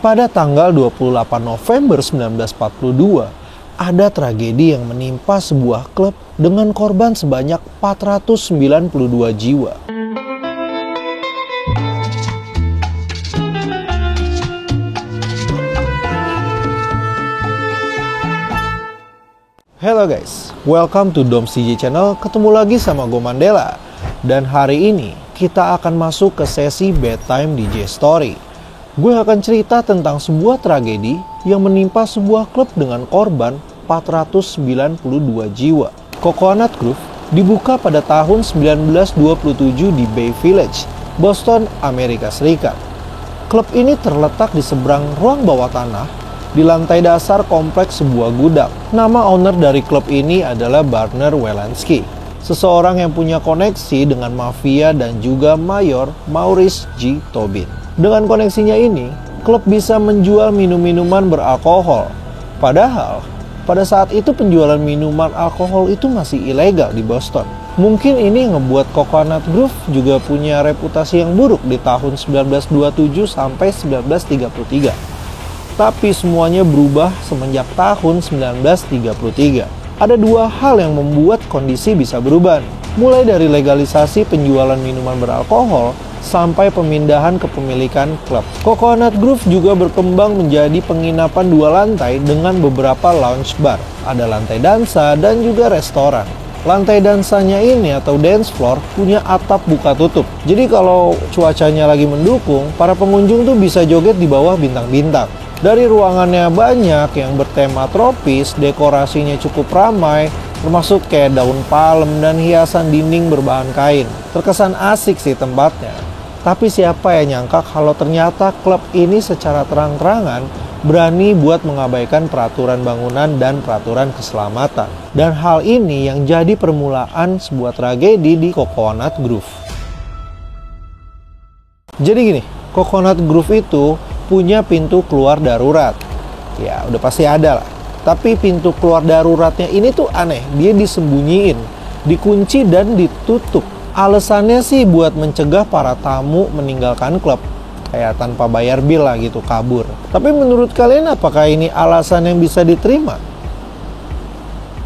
Pada tanggal 28 November 1942, ada tragedi yang menimpa sebuah klub dengan korban sebanyak 492 jiwa. Hello guys, welcome to Dom CJ Channel. Ketemu lagi sama gue Mandela. Dan hari ini kita akan masuk ke sesi bedtime DJ Story. Gue akan cerita tentang sebuah tragedi yang menimpa sebuah klub dengan korban 492 jiwa. Coconut Grove dibuka pada tahun 1927 di Bay Village, Boston, Amerika Serikat. Klub ini terletak di seberang ruang bawah tanah di lantai dasar kompleks sebuah gudang. Nama owner dari klub ini adalah Barner Welansky, seseorang yang punya koneksi dengan mafia dan juga Mayor Maurice G. Tobin. Dengan koneksinya ini, klub bisa menjual minum-minuman beralkohol. Padahal, pada saat itu penjualan minuman alkohol itu masih ilegal di Boston. Mungkin ini ngebuat Coconut Grove juga punya reputasi yang buruk di tahun 1927 sampai 1933. Tapi semuanya berubah semenjak tahun 1933. Ada dua hal yang membuat kondisi bisa berubah. Mulai dari legalisasi penjualan minuman beralkohol sampai pemindahan kepemilikan klub. Coconut Grove juga berkembang menjadi penginapan dua lantai dengan beberapa lounge bar. Ada lantai dansa dan juga restoran. Lantai dansanya ini atau dance floor punya atap buka tutup. Jadi kalau cuacanya lagi mendukung, para pengunjung tuh bisa joget di bawah bintang-bintang. Dari ruangannya banyak yang bertema tropis, dekorasinya cukup ramai, termasuk kayak daun palem dan hiasan dinding berbahan kain. Terkesan asik sih tempatnya. Tapi siapa yang nyangka kalau ternyata klub ini secara terang-terangan berani buat mengabaikan peraturan bangunan dan peraturan keselamatan. Dan hal ini yang jadi permulaan sebuah tragedi di Coconut Grove. Jadi gini, Coconut Grove itu punya pintu keluar darurat. Ya udah pasti ada lah. Tapi pintu keluar daruratnya ini tuh aneh. Dia disembunyiin, dikunci dan ditutup. Alasannya sih buat mencegah para tamu meninggalkan klub. Kayak tanpa bayar bil lah gitu, kabur. Tapi menurut kalian apakah ini alasan yang bisa diterima?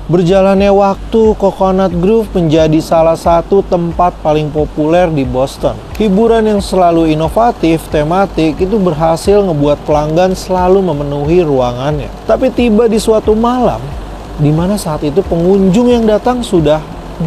Berjalannya waktu, Coconut Grove menjadi salah satu tempat paling populer di Boston. Hiburan yang selalu inovatif, tematik, itu berhasil ngebuat pelanggan selalu memenuhi ruangannya. Tapi tiba di suatu malam, di mana saat itu pengunjung yang datang sudah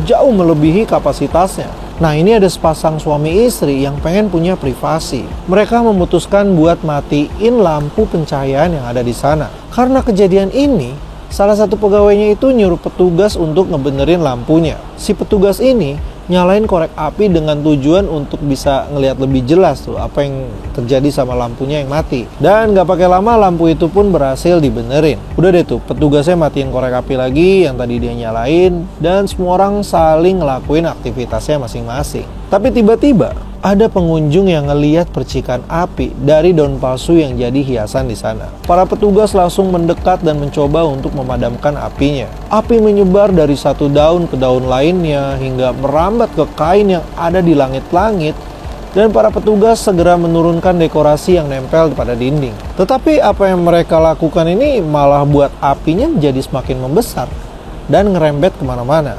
jauh melebihi kapasitasnya. Nah, ini ada sepasang suami istri yang pengen punya privasi. Mereka memutuskan buat matiin lampu pencahayaan yang ada di sana. Karena kejadian ini, salah satu pegawainya itu nyuruh petugas untuk ngebenerin lampunya. Si petugas ini nyalain korek api dengan tujuan untuk bisa ngelihat lebih jelas tuh apa yang terjadi sama lampunya yang mati. Dan gak pakai lama lampu itu pun berhasil dibenerin. Udah deh tuh, petugasnya matiin korek api lagi yang tadi dia nyalain, dan semua orang saling ngelakuin aktivitasnya masing-masing. Tapi tiba-tiba ada pengunjung yang ngelihat percikan api dari daun palsu yang jadi hiasan di sana. Para petugas langsung mendekat dan mencoba untuk memadamkan apinya. Api menyebar dari satu daun ke daun lainnya hingga merambat ke kain yang ada di langit-langit, dan para petugas segera menurunkan dekorasi yang nempel pada dinding. Tetapi apa yang mereka lakukan ini malah buat apinya menjadi semakin membesar dan ngerembet kemana-mana.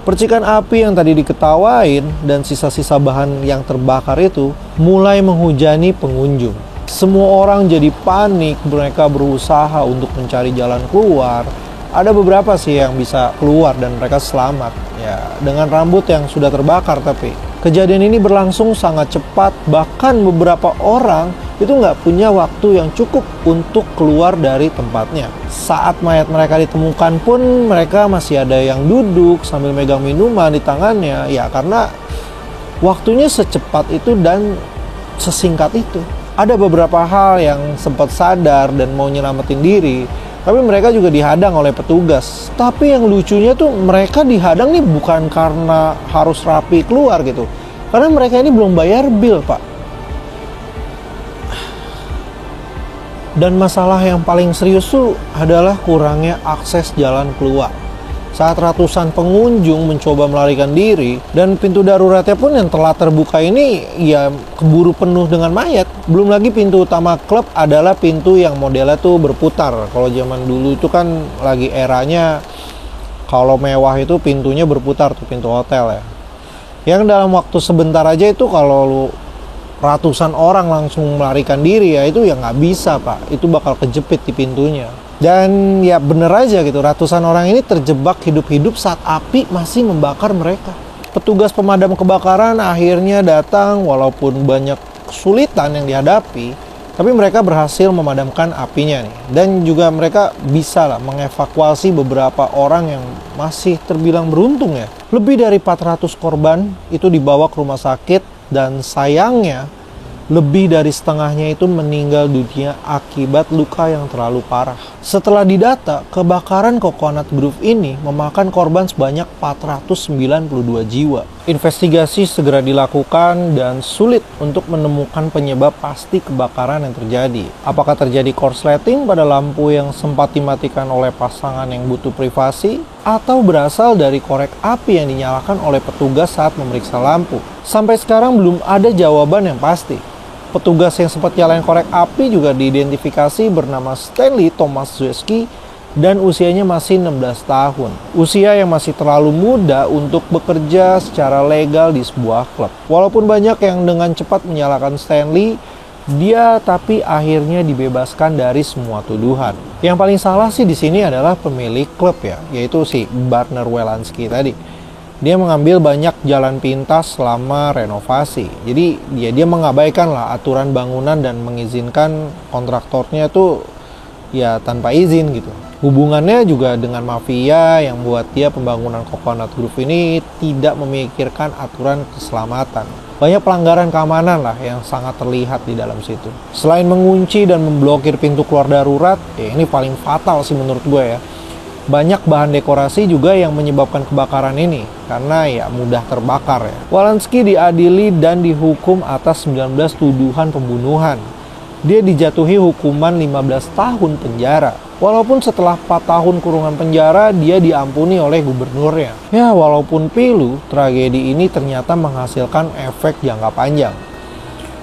Percikan api yang tadi diketawain dan sisa-sisa bahan yang terbakar itu mulai menghujani pengunjung. Semua orang jadi panik, mereka berusaha untuk mencari jalan keluar. Ada beberapa sih yang bisa keluar dan mereka selamat. Ya, dengan rambut yang sudah terbakar tapi. Kejadian ini berlangsung sangat cepat, bahkan beberapa orang itu nggak punya waktu yang cukup untuk keluar dari tempatnya. Saat mayat mereka ditemukan pun mereka masih ada yang duduk sambil megang minuman di tangannya. Ya karena waktunya secepat itu dan sesingkat itu. Ada beberapa hal yang sempat sadar dan mau nyelamatin diri, tapi mereka juga dihadang oleh petugas. Tapi yang lucunya tuh mereka dihadang nih bukan karena harus rapi keluar gitu. Karena mereka ini belum bayar bil, Pak. Dan masalah yang paling serius tuh adalah kurangnya akses jalan keluar. saat ratusan pengunjung mencoba melarikan diri dan pintu daruratnya pun yang telah terbuka ini ya keburu penuh dengan mayat. Belum lagi pintu utama klub adalah pintu yang modelnya tuh berputar. Kalau zaman dulu itu kan lagi eranya kalau mewah itu pintunya berputar tuh, pintu hotel ya. Yang dalam waktu sebentar aja itu kalau ratusan orang langsung melarikan diri ya itu ya nggak bisa pak, itu bakal kejepit di pintunya. Dan ya bener aja gitu, ratusan orang ini terjebak hidup-hidup saat api masih membakar mereka. Petugas pemadam kebakaran akhirnya datang walaupun banyak kesulitan yang dihadapi, tapi mereka berhasil memadamkan apinya nih. Dan juga mereka bisa lah mengevakuasi beberapa orang yang masih terbilang beruntung ya. Lebih dari 400 korban itu dibawa ke rumah sakit dan sayangnya lebih dari setengahnya itu meninggal dunia akibat luka yang terlalu parah. Setelah didata, kebakaran Coconut Grove ini memakan korban sebanyak 492 jiwa. Investigasi segera dilakukan dan sulit untuk menemukan penyebab pasti kebakaran yang terjadi. Apakah terjadi korsleting pada lampu yang sempat dimatikan oleh pasangan yang butuh privasi? Atau berasal dari korek api yang dinyalakan oleh petugas saat memeriksa lampu? Sampai sekarang belum ada jawaban yang pasti. Petugas yang sempat nyalain korek api juga diidentifikasi bernama Stanley Thomas Zieski dan usianya masih 16 tahun. Usia yang masih terlalu muda untuk bekerja secara legal di sebuah klub. Walaupun banyak yang dengan cepat menyalahkan Stanley, dia tapi akhirnya dibebaskan dari semua tuduhan. Yang paling salah sih di sini adalah pemilik klub ya, yaitu si Barner Welansky tadi. Dia mengambil banyak jalan pintas selama renovasi. Jadi dia mengabaikan lah aturan bangunan dan mengizinkan kontraktornya tuh ya tanpa izin gitu. Hubungannya juga dengan mafia yang buat dia pembangunan Coconut Grove ini tidak memikirkan aturan keselamatan. Banyak pelanggaran keamanan lah yang sangat terlihat di dalam situ. Selain mengunci dan memblokir pintu keluar darurat, ya ini paling fatal sih menurut gue ya. Banyak bahan dekorasi juga yang menyebabkan kebakaran ini karena ya mudah terbakar ya. Welansky diadili dan dihukum atas 19 tuduhan pembunuhan. Dia dijatuhi hukuman 15 tahun penjara. Walaupun setelah 4 tahun kurungan penjara, dia diampuni oleh gubernurnya. Ya, walaupun pilu, tragedi ini ternyata menghasilkan efek jangka panjang.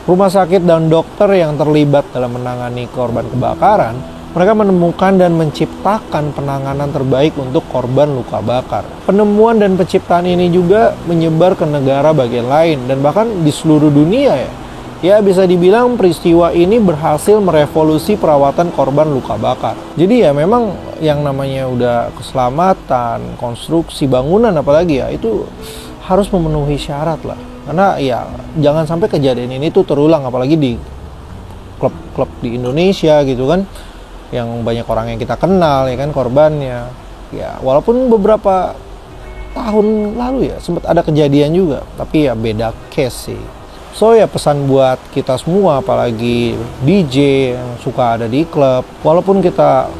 Rumah sakit dan dokter yang terlibat dalam menangani korban kebakaran, mereka menemukan dan menciptakan penanganan terbaik untuk korban luka bakar. Penemuan dan penciptaan ini juga menyebar ke negara bagian lain dan bahkan di seluruh dunia ya. Ya bisa dibilang peristiwa ini berhasil merevolusi perawatan korban luka bakar. Jadi ya memang yang namanya udah keselamatan, konstruksi bangunan apalagi ya itu harus memenuhi syarat lah. Karena ya jangan sampai kejadian ini tuh terulang apalagi di klub-klub di Indonesia gitu kan. Yang banyak orang yang kita kenal ya kan korbannya. Ya walaupun beberapa tahun lalu ya sempat ada kejadian juga, tapi ya beda case sih. So ya pesan buat kita semua apalagi DJ yang suka ada di klub, walaupun kita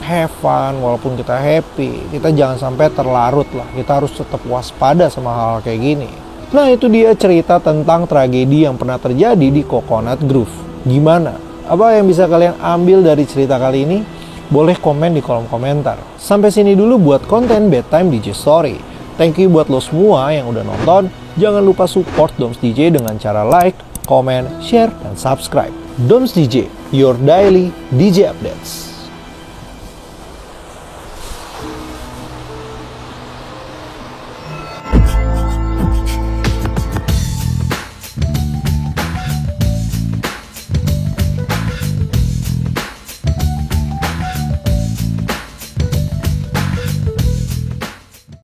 have fun, walaupun kita happy, kita jangan sampai terlarut lah. Kita harus tetap waspada sama hal kayak gini. Nah itu dia cerita tentang tragedi yang pernah terjadi di Coconut Grove. Gimana? Apa yang bisa kalian ambil dari cerita kali ini? Boleh komen di kolom komentar. Sampai sini dulu buat konten Bedtime DJ Story. Thank you buat lo semua yang udah nonton. Jangan lupa support Doms DJ dengan cara like, comment, share, dan subscribe. Doms DJ, your daily DJ updates.